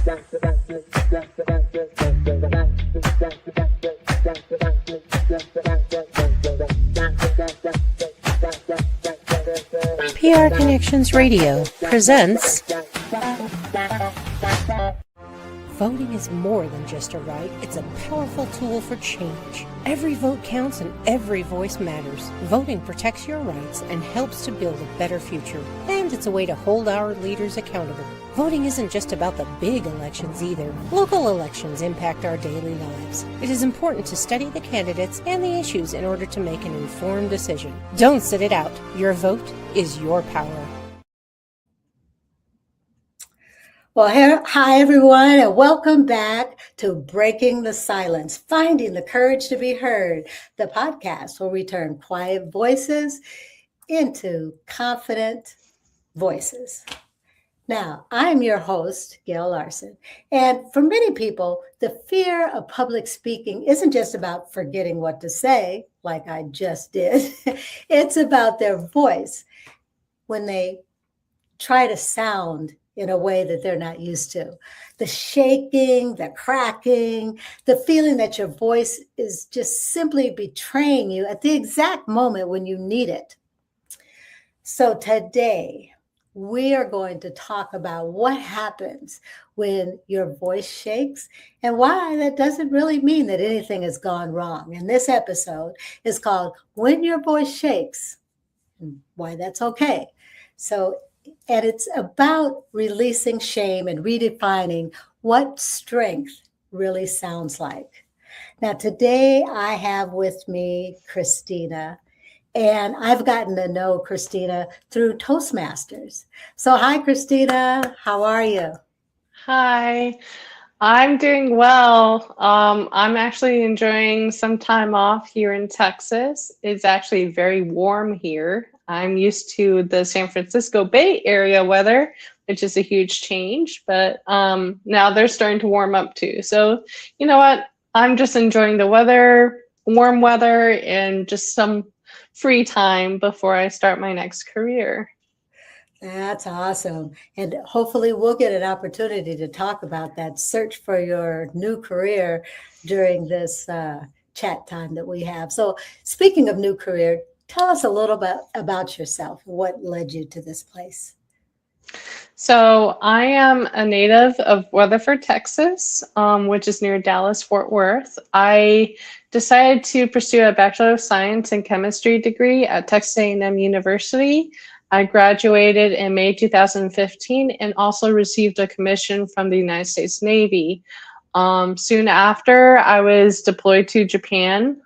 PR Connections Radio presents Voting is more than just a right, it's a powerful tool for change. Every vote counts and every voice matters. Voting protects your rights and helps to build a better future. And it's a way to hold our leaders accountable. Voting isn't just about the big elections either. Local elections impact our daily lives. It is important to study the candidates and the issues in order to make an informed decision. Don't sit it out. Your vote is your power. Well, hi, everyone, and welcome back to Breaking the Silence, Finding the Courage to be Heard, the podcast where we turn quiet voices into confident voices. Now, I'm your host, Gail Larson, and for many people, the fear of public speaking isn't just about forgetting what to say, like I just did. It's about their voice when they try to sound in a way that they're not used to. The shaking, the cracking, the feeling that your voice is just simply betraying you at the exact moment when you need it. So today, we are going to talk about what happens when your voice shakes and why that doesn't really mean that anything has gone wrong. And this episode is called When Your Voice Shakes and Why That's Okay. And it's about releasing shame and redefining what strength really sounds like. Now, today I have with me Kristina, and I've gotten to know Kristina through Toastmasters. So hi, Kristina. How are you? Hi, I'm doing well. I'm actually enjoying some time off here in Texas. It's actually very warm here. I'm used to the San Francisco Bay Area weather, which is a huge change, but now they're starting to warm up too. So you know what? I'm just enjoying the weather, warm weather, and just some free time before I start my next career. That's awesome. And hopefully we'll get an opportunity to talk about that search for your new career during this chat time that we have. So speaking of new career, tell us a little bit about yourself. What led you to this place? So I am a native of Weatherford, Texas, which is near Dallas, Fort Worth. I decided to pursue a Bachelor of Science in Chemistry degree at Texas A&M University. I graduated in May 2015 and also received a commission from the United States Navy. Soon after, I was deployed to Japan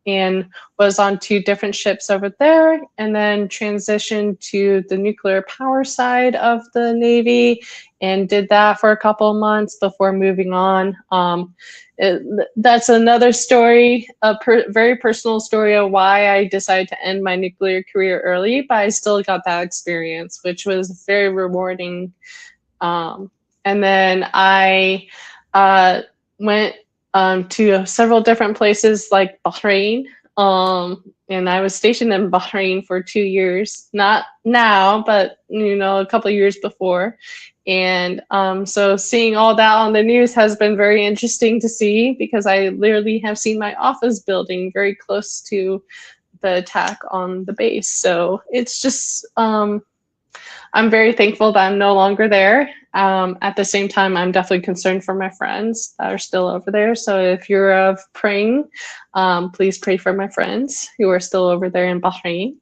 and was on 2 different ships over there, and then transitioned to the nuclear power side of the Navy and did that for a couple of months before moving on. That's another story, very personal story of why I decided to end my nuclear career early, but I still got that experience, which was very rewarding. And then I went to several different places like Bahrain, and I was stationed in Bahrain for 2 years, not now, but a couple of years before. And so seeing all that on the news has been very interesting to see, because I literally have seen my office building very close to the attack on the base. So it's just, I'm very thankful that I'm no longer there. At the same time, I'm definitely concerned for my friends that are still over there. So if you're praying, please pray for my friends who are still over there in Bahrain.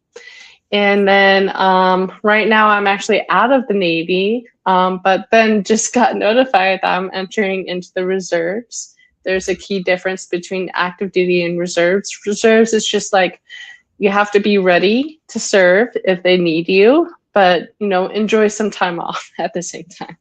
And then right now I'm actually out of the Navy, but then just got notified that I'm entering into the reserves. There's a key difference between active duty and reserves. Reserves is just like, you have to be ready to serve if they need you, but enjoy some time off at the same time.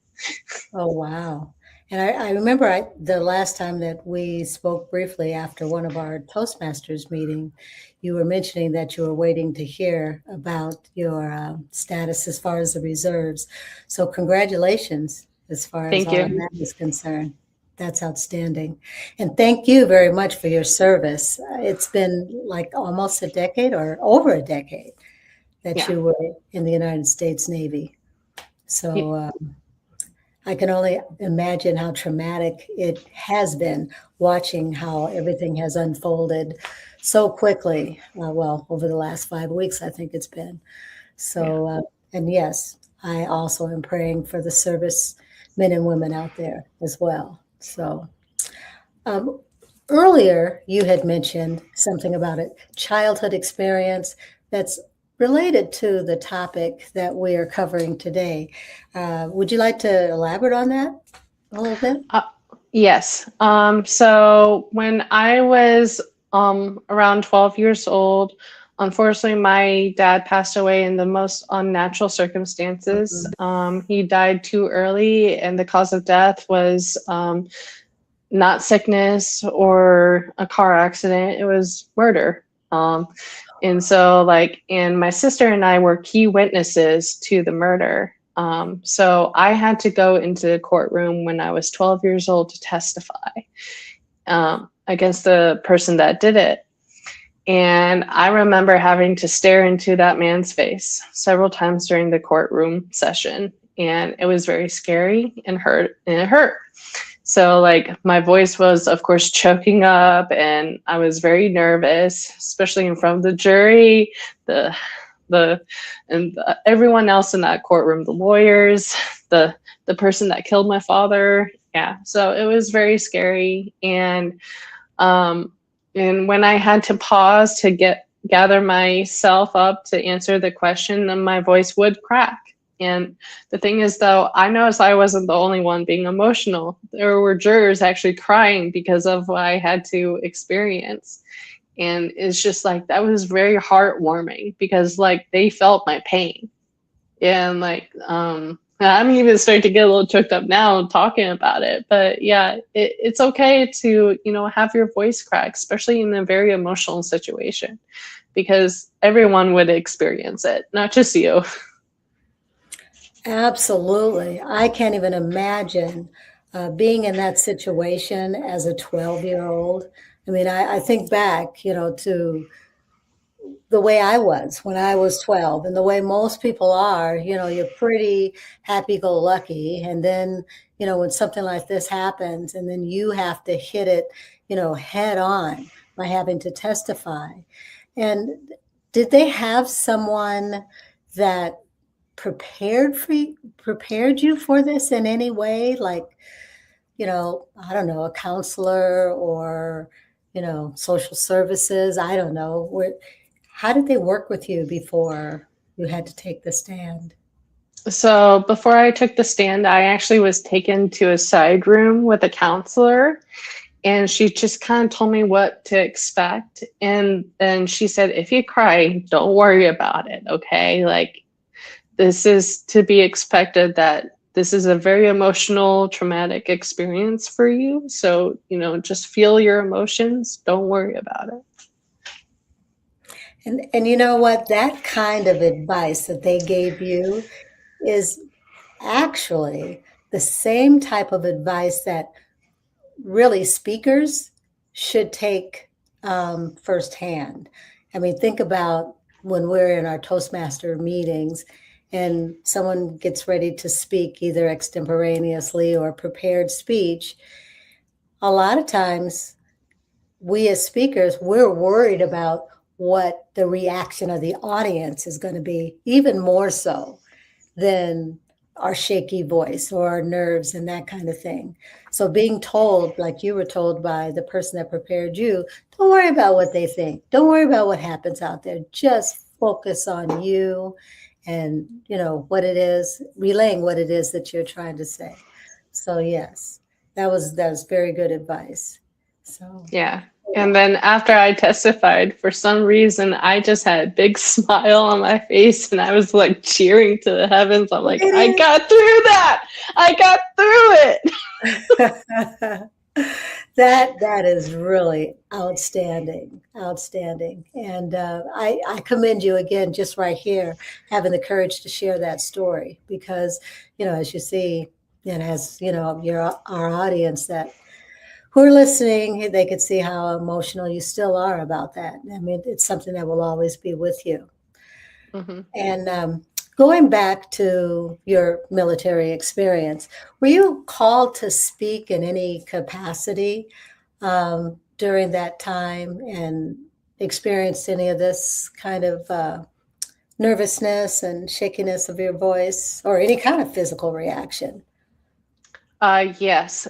Oh, wow. And I remember the last time that we spoke briefly after one of our Toastmasters meeting, you were mentioning that you were waiting to hear about your status as far as the reserves. So congratulations as far as all of that is concerned. That's outstanding. And thank you very much for your service. It's been like almost a decade or over a decade that you were in the United States Navy. So I can only imagine how traumatic it has been watching how everything has unfolded so quickly. Well, over the last 5 weeks, I think it's been. Yeah. So, and yes, I also am praying for the service men and women out there as well. So, um, earlier you had mentioned something about a childhood experience that's related to the topic that we are covering today. Would you like to elaborate on that a little bit? Yes. So when I was around 12 years old, unfortunately, my dad passed away in the most unnatural circumstances. He died too early, and the cause of death was not sickness or a car accident. It was murder. And so, and my sister and I were key witnesses to the murder. So I had to go into the courtroom when I was 12 years old to testify against the person that did it. And I remember having to stare into that man's face several times during the courtroom session. And it was very scary and it hurt. So my voice was, of course, choking up, and I was very nervous, especially in front of the jury, everyone else in that courtroom, the lawyers, the person that killed my father. Yeah, so it was very scary. And when I had to pause to gather myself up to answer the question, then my voice would crack. And the thing is, though, I noticed I wasn't the only one being emotional. There were jurors actually crying because of what I had to experience. And it's just that was very heartwarming because they felt my pain. And I'm even starting to get a little choked up now talking about it. But yeah, it's okay to, have your voice crack, especially in a very emotional situation, because everyone would experience it, not just you. Absolutely. I can't even imagine being in that situation as a 12-year-old. I mean, I think back, to the way I was when I was 12 and the way most people are, you're pretty happy-go-lucky. And then, when something like this happens and then you have to hit it, head on by having to testify. And did they have someone that prepared you for this in any way? I don't know, a counselor or, social services. I don't know. How did they work with you before you had to take the stand? So before I took the stand, I actually was taken to a side room with a counselor, and she just kind of told me what to expect. And then she said, if you cry, don't worry about it. Okay. This is to be expected, that this is a very emotional, traumatic experience for you. So, just feel your emotions. Don't worry about it. And you know what? That kind of advice that they gave you is actually the same type of advice that really speakers should take firsthand. I mean, think about when we're in our Toastmaster meetings and someone gets ready to speak either extemporaneously or prepared speech. A lot of times we as speakers, we're worried about what the reaction of the audience is going to be, even more so than our shaky voice or our nerves and that kind of thing. So being told, like you were told by the person that prepared you, don't worry about what they think. Don't worry about what happens out there. Just focus on you and, what it is, relaying what it is that you're trying to say. So yes, that was very good advice. So Yeah. And then after I testified, for some reason, I just had a big smile on my face, and I was cheering to the heavens. I'm like, I got through that. I got through it. That is really outstanding. And I commend you again, just right here, having the courage to share that story, because, as you see, and as, our audience who are listening, they could see how emotional you still are about that. I mean, it's something that will always be with you. Mm-hmm. And Going back to your military experience, were you called to speak in any capacity during that time and experienced any of this kind of nervousness and shakiness of your voice or any kind of physical reaction? Yes.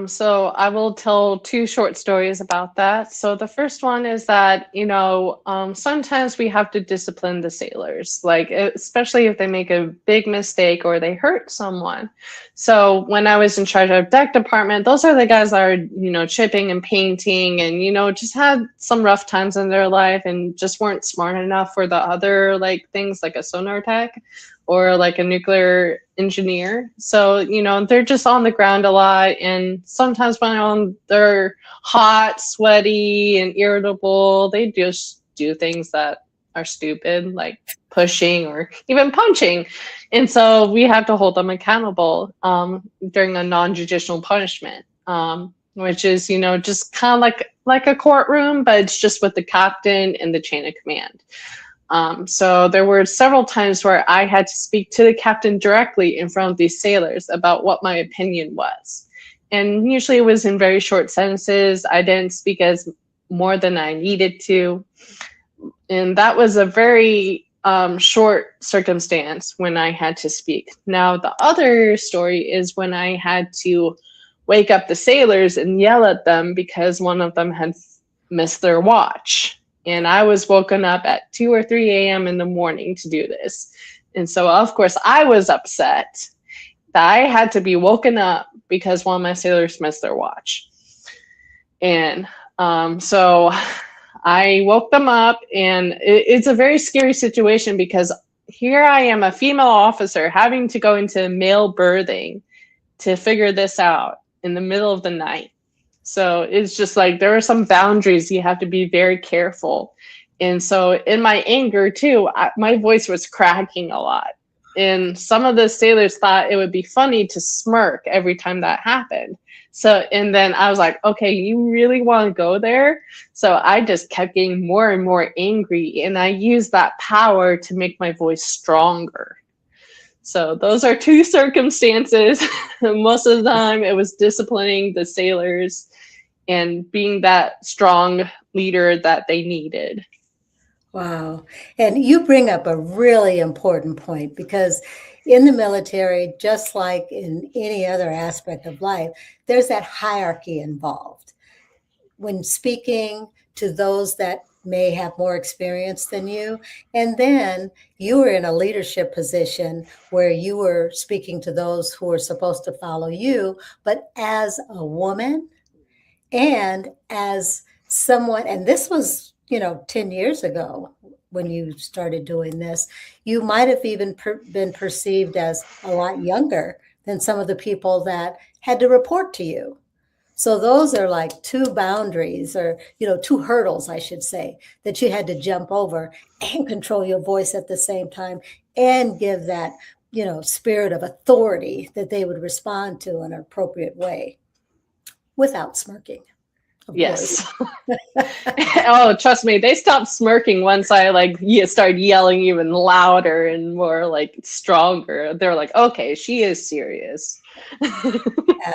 So I will tell two short stories about that. So the first one is that, sometimes we have to discipline the sailors, like especially if they make a big mistake or they hurt someone. So when I was in charge of deck department, those are the guys that are, chipping and painting and, just had some rough times in their life and just weren't smart enough for the other like things like a sonar tech or like a nuclear engineer. So, they're just on the ground a lot. And sometimes when they're hot, sweaty, and irritable, they just do things that are stupid, like pushing or even punching. And so we have to hold them accountable during a non-judicial punishment, which is, just kind of like a courtroom, but it's just with the captain and the chain of command. So there were several times where I had to speak to the captain directly in front of these sailors about what my opinion was. And usually it was in very short sentences. I didn't speak as more than I needed to. And that was a very short circumstance when I had to speak. Now, the other story is when I had to wake up the sailors and yell at them because one of them had missed their watch. And I was woken up at 2 or 3 a.m. in the morning to do this. And so, of course, I was upset that I had to be woken up because one of my sailors missed their watch. And so I woke them up, and it's a very scary situation because here I am, a female officer, having to go into male berthing to figure this out in the middle of the night. So it's just like there are some boundaries you have to be very careful. And so in my anger too, my voice was cracking a lot. And some of the sailors thought it would be funny to smirk every time that happened. So, and then I was like, okay, you really want to go there? So I just kept getting more and more angry, and I used that power to make my voice stronger. So those are two circumstances. Most of the time it was disciplining the sailors and being that strong leader that they needed. Wow. And you bring up a really important point because in the military, just like in any other aspect of life, there's that hierarchy involved. When speaking to those that may have more experience than you, and then you were in a leadership position where you were speaking to those who were supposed to follow you, but as a woman and as someone, and this was 10 years ago when you started doing this, you might have even been perceived as a lot younger than some of the people that had to report to you. So those are like two boundaries or, two hurdles, I should say, that you had to jump over and control your voice at the same time and give that, spirit of authority that they would respond to in an appropriate way without smirking. Yes. Oh, trust me, they stopped smirking once I started yelling even louder and more stronger. They're like, okay, she is serious.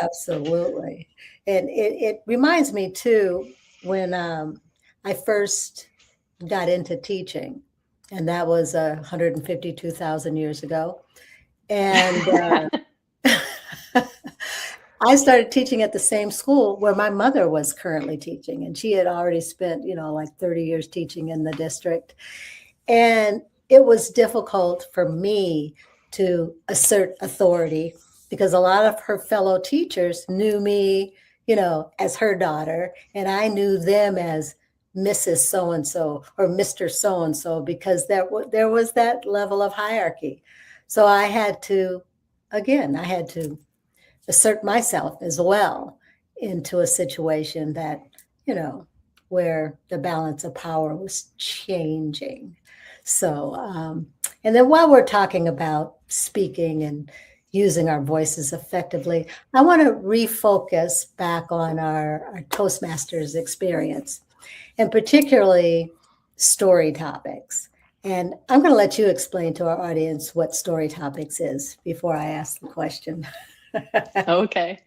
Absolutely. And it reminds me too, when I first got into teaching, and that was 152,000 years ago. And I started teaching at the same school where my mother was currently teaching, and she had already spent, 30 years teaching in the district. And it was difficult for me to assert authority because a lot of her fellow teachers knew me, as her daughter, and I knew them as Mrs. So-and-so or Mr. So-and-so because there was that level of hierarchy. So I had to assert myself as well into a situation that, where the balance of power was changing. So, and then while we're talking about speaking and using our voices effectively, I want to refocus back on our Toastmasters experience, and particularly story topics. And I'm going to let you explain to our audience what Story Topics is before I ask the question. Okay.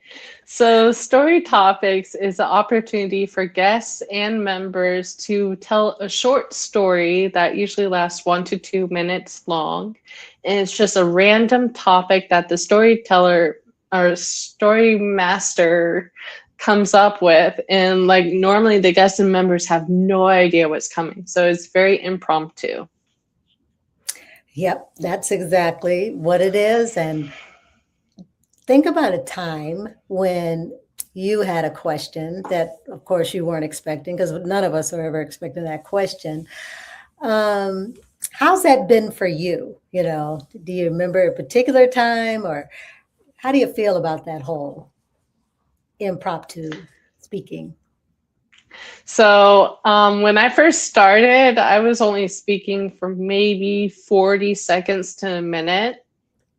So, Story Topics is an opportunity for guests and members to tell a short story that usually lasts 1 to 2 minutes long. And it's just a random topic that the storyteller or story master comes up with. And like normally the guests and members have no idea what's coming. So, it's very impromptu. Yep, that's exactly what it is. And think about a time when you had a question that, of course, you weren't expecting, because none of us are ever expecting that question. How's that been for you? You know, do you remember a particular time, or how do you feel about that whole impromptu speaking? So when I first started, I was only speaking for maybe 40 seconds to a minute.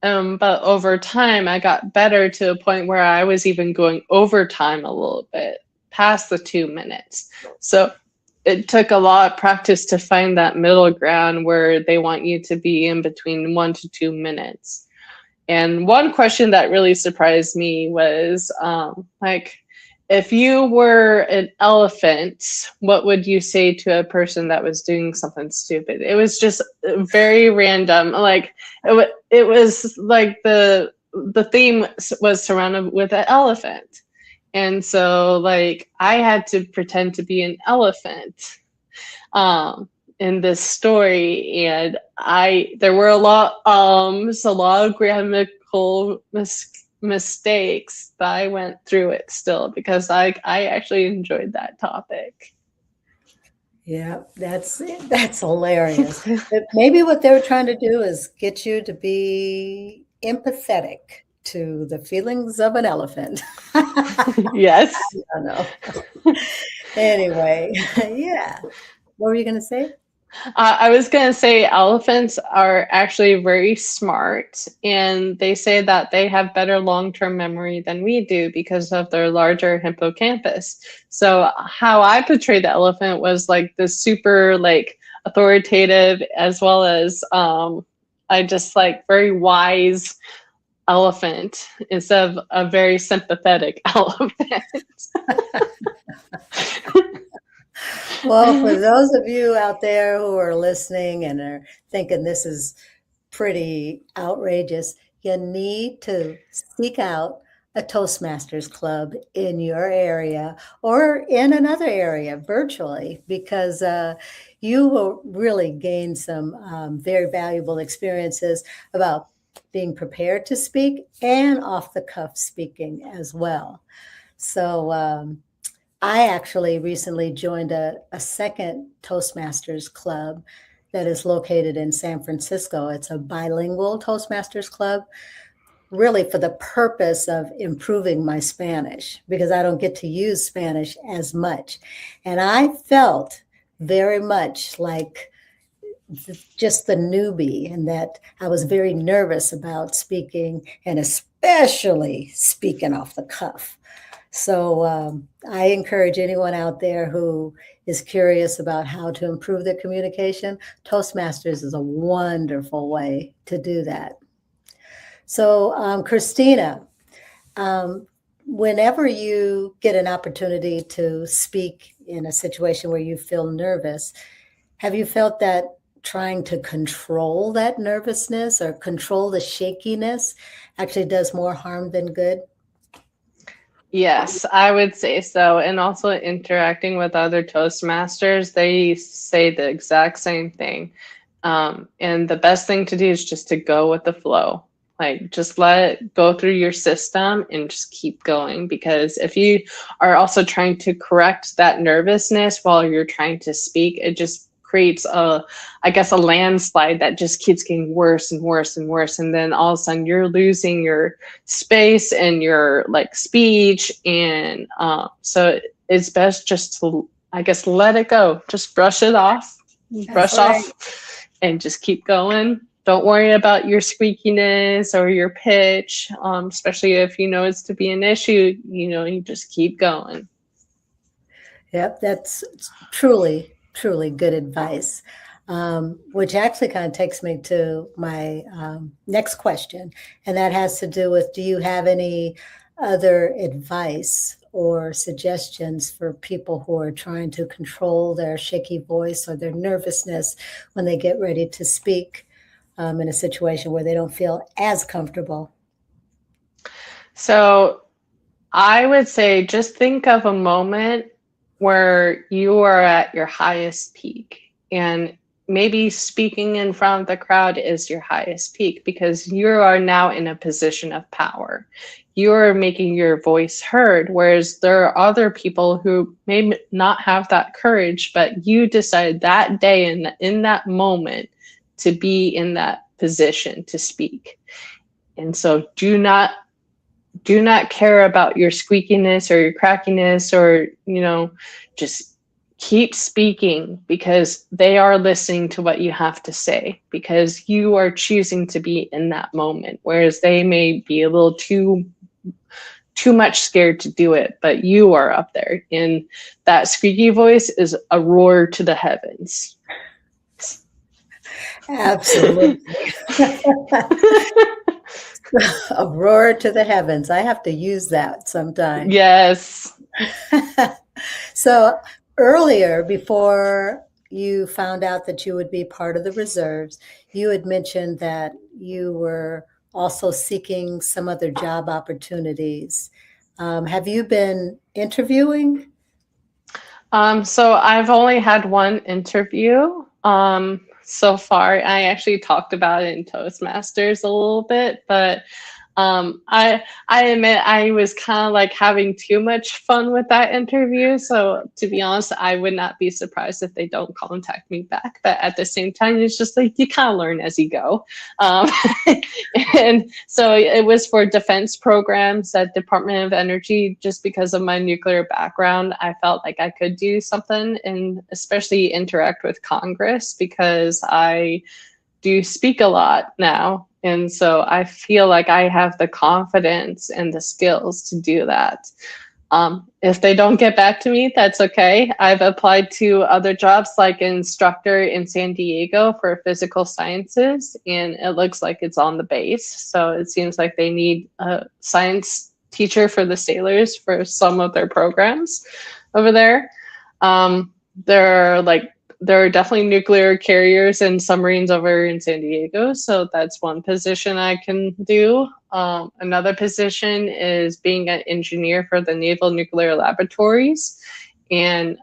But over time, I got better to a point where I was even going over time a little bit, past the 2 minutes. So it took a lot of practice to find that middle ground where they want you to be in between 1 to 2 minutes. And one question that really surprised me was like, if you were an elephant, what would you say to a person that was doing something stupid? It was just very random. Like it was like the theme was surrounded with an elephant. And so like I had to pretend to be an elephant in this story, and there were a lot of grammatical mistakes, but I went through it still because I actually enjoyed that topic. Yeah, that's hilarious. But maybe what they were trying to do is get you to be empathetic to the feelings of an elephant. Yes. I don't know. Anyway, yeah. What were you going to say? I was going to say elephants are actually very smart, and they say that they have better long-term memory than we do because of their larger hippocampus. So how I portrayed the elephant was like the super like authoritative, as well as I just like very wise elephant instead of a very sympathetic elephant. Well, for those of you out there who are listening and are thinking this is pretty outrageous, you need to seek out a Toastmasters club in your area or in another area virtually, because you will really gain some very valuable experiences about being prepared to speak and off the cuff speaking as well. So, I actually recently joined a second Toastmasters club that is located in San Francisco. It's a bilingual Toastmasters club, really for the purpose of improving my Spanish, because I don't get to use Spanish as much. And I felt very much like just the newbie, and that I was very nervous about speaking, and especially speaking off the cuff. So I encourage anyone out there who is curious about how to improve their communication. Toastmasters is a wonderful way to do that. So Kristina, whenever you get an opportunity to speak in a situation where you feel nervous, have you felt that trying to control that nervousness or control the shakiness actually does more harm than good? Yes, I would say so. And also interacting with other Toastmasters, they say the exact same thing. And the best thing to do is just to go with the flow. Like just let it go through your system and just keep going. Because if you are also trying to correct that nervousness while you're trying to speak, it just creates a landslide that just keeps getting worse and worse and worse. And then all of a sudden you're losing your space and your like speech. And so it's best just to, let it go. Just brush it off, brush off and just keep going. Don't worry about your squeakiness or your pitch, especially if you know it's to be an issue, you just keep going. Yep, that's truly good advice. which actually kind of takes me to my next question. And that has to do with, do you have any other advice or suggestions for people who are trying to control their shaky voice or their nervousness when they get ready to speak in a situation where they don't feel as comfortable? So I would say just think of a moment where you are at your highest peak, and maybe speaking in front of the crowd is your highest peak because you are now in a position of power. You're making your voice heard, whereas there are other people who may not have that courage, but you decide that day and in that moment to be in that position to speak. And so do not care about your squeakiness or your crackiness, or, just keep speaking because they are listening to what you have to say because you are choosing to be in that moment, whereas they may be a little too much scared to do it, but you are up there, and that squeaky voice is a roar to the heavens. Absolutely. A roar to the heavens. I have to use that sometime. Yes. So earlier, before you found out that you would be part of the reserves, you had mentioned that you were also seeking some other job opportunities. Have you been interviewing? So I've only had one interview so far. I actually talked about it in Toastmasters a little bit, but I admit I was kind of like having too much fun with that interview. So to be honest, I would not be surprised if they don't contact me back. But at the same time, it's just like you kind of learn as you go. And so it was for defense programs at Department of Energy. Just because of my nuclear background, I felt like I could do something and especially interact with Congress because I do speak a lot now. And so I feel like I have the confidence and the skills to do that. If they don't get back to me, that's okay. I've applied to other jobs like instructor in San Diego for physical sciences, and it looks like it's on the base. So it seems like they need a science teacher for the sailors for some of their programs over there. There are definitely nuclear carriers and submarines over in San Diego. So that's one position I can do. Another position is being an engineer for the Naval Nuclear Laboratories. And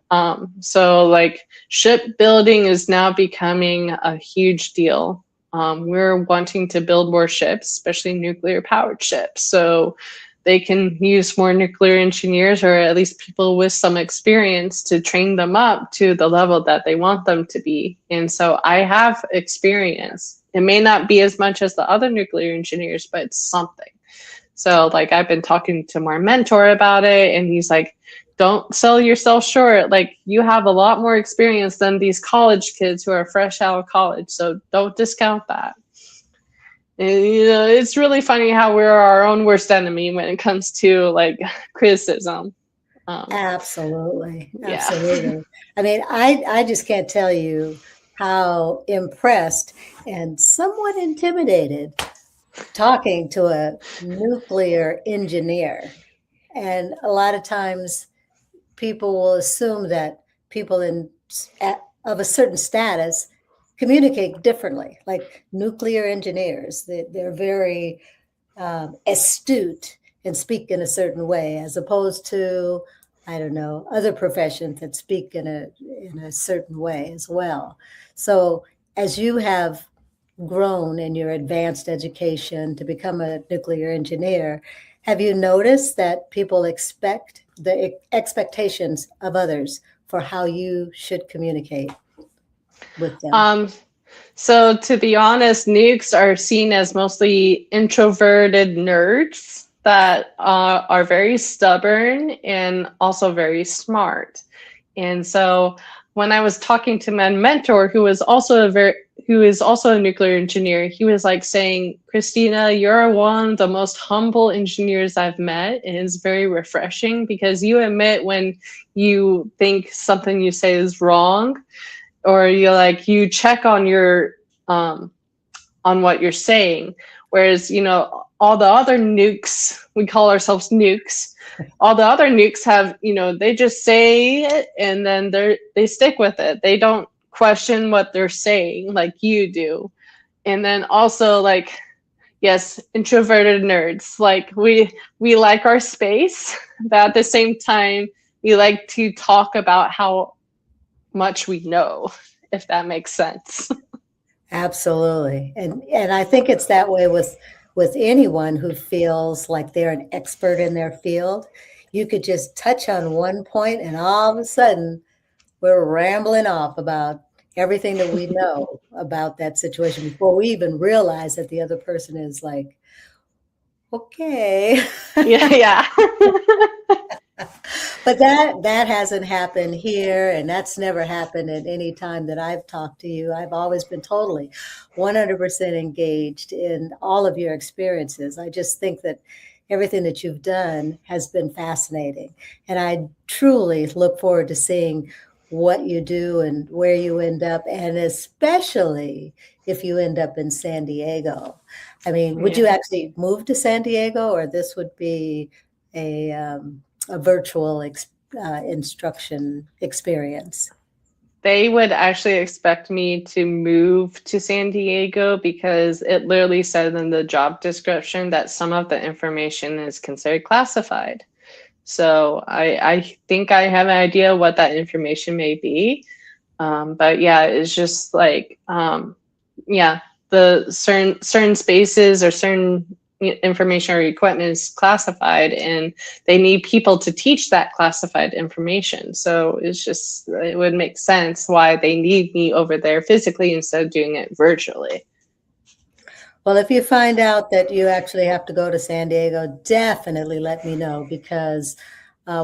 so like shipbuilding is now becoming a huge deal. We're wanting to build more ships, especially nuclear powered ships. So they can use more nuclear engineers, or at least people with some experience, to train them up to the level that they want them to be. And so I have experience. It may not be as much as the other nuclear engineers, but it's something. So like I've been talking to my mentor about it, and he's like, don't sell yourself short. Like you have a lot more experience than these college kids who are fresh out of college. So don't discount that. And, it's really funny how we're our own worst enemy when it comes to like criticism. Absolutely. Yeah. Absolutely. I mean, I just can't tell you how impressed and somewhat intimidated talking to a nuclear engineer. And a lot of times people will assume that people of a certain status communicate differently, like nuclear engineers. They're very astute and speak in a certain way, as opposed to, I don't know, other professions that speak in a certain way as well. So as you have grown in your advanced education to become a nuclear engineer, have you noticed that people expect the expectations of others for how you should communicate with them? So to be honest, nukes are seen as mostly introverted nerds that are very stubborn and also very smart. And so when I was talking to my mentor, who is also a nuclear engineer, he was like saying, Kristina, you're one of the most humble engineers I've met. And it's very refreshing because you admit when you think something you say is wrong, or you check on your on what you're saying. Whereas, all the other nukes, we call ourselves nukes, all the other nukes have, they just say it and then they stick with it. They don't question what they're saying like you do. And then also, yes, introverted nerds, we like our space, but at the same time, we like to talk about how much we know, if that makes sense. Absolutely. And I think it's that way with anyone who feels like they're an expert in their field. You could just touch on one point and all of a sudden we're rambling off about everything that we know about that situation before we even realize that the other person is like, okay. Yeah. But that hasn't happened here, and that's never happened at any time that I've talked to you. I've always been totally 100% engaged in all of your experiences. I just think that everything that you've done has been fascinating, and I truly look forward to seeing what you do and where you end up, and especially if you end up in San Diego. I mean, would you actually move to San Diego, or this would be a virtual instruction experience? They would actually expect me to move to San Diego because it literally said in the job description that some of the information is considered classified. So I think I have an idea what that information may be. But yeah, it's just the certain spaces or certain information or equipment is classified, and they need people to teach that classified information. So it would make sense why they need me over there physically instead of doing it virtually. Well, if you find out that you actually have to go to San Diego, definitely let me know, because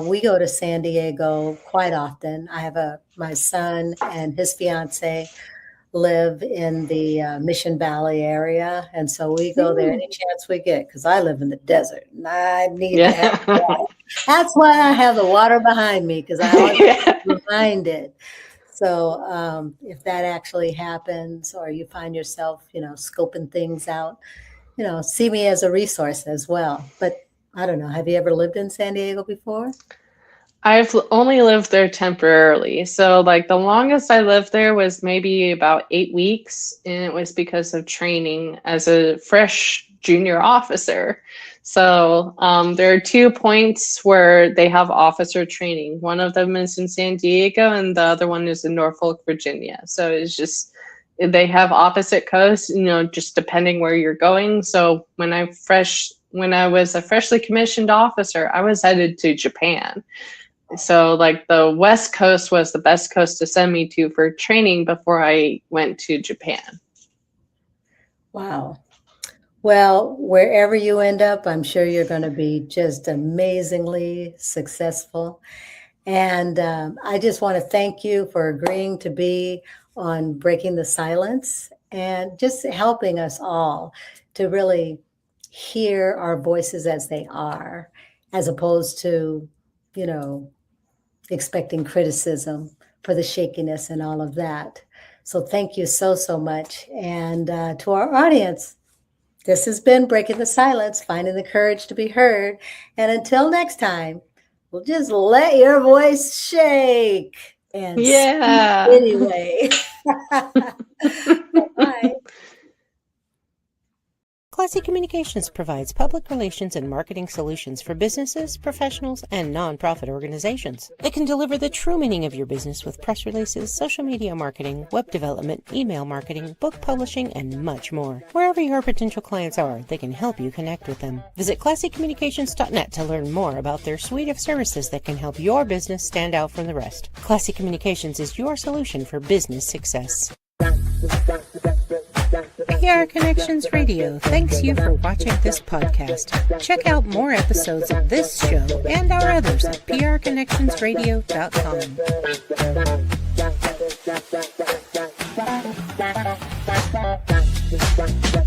we go to San Diego quite often. I have my son and his fiance live in the Mission Valley area, and so we go there any chance we get, because I live in the desert and I need to have water. That's why I have the water behind me, because I always get reminded. So if that actually happens, or you find yourself, scoping things out, see me as a resource as well. But I don't know, have you ever lived in San Diego before? I've only lived there temporarily. So the longest I lived there was maybe about 8 weeks, and it was because of training as a fresh junior officer. So there are 2 points where they have officer training. One of them is in San Diego and the other one is in Norfolk, Virginia. So it's just, they have opposite coasts, just depending where you're going. So when I was a freshly commissioned officer, I was headed to Japan. So the West Coast was the best coast to send me to for training before I went to Japan. Wow. Well, wherever you end up, I'm sure you're going to be just amazingly successful. And I just want to thank you for agreeing to be on Breaking the Silence and just helping us all to really hear our voices as they are, as opposed to, expecting criticism for the shakiness and all of that. So thank you so, so much. And to our audience, this has been Breaking the Silence, finding the courage to be heard. And until next time, we'll just let your voice shake and speak anyway. Bye. Classy Communications provides public relations and marketing solutions for businesses, professionals, and nonprofit organizations. They can deliver the true meaning of your business with press releases, social media marketing, web development, email marketing, book publishing, and much more. Wherever your potential clients are, they can help you connect with them. Visit classycommunications.net to learn more about their suite of services that can help your business stand out from the rest. Classy Communications is your solution for business success. PR Connections Radio thanks you for watching this podcast. Check out more episodes of this show and our others at prconnectionsradio.com.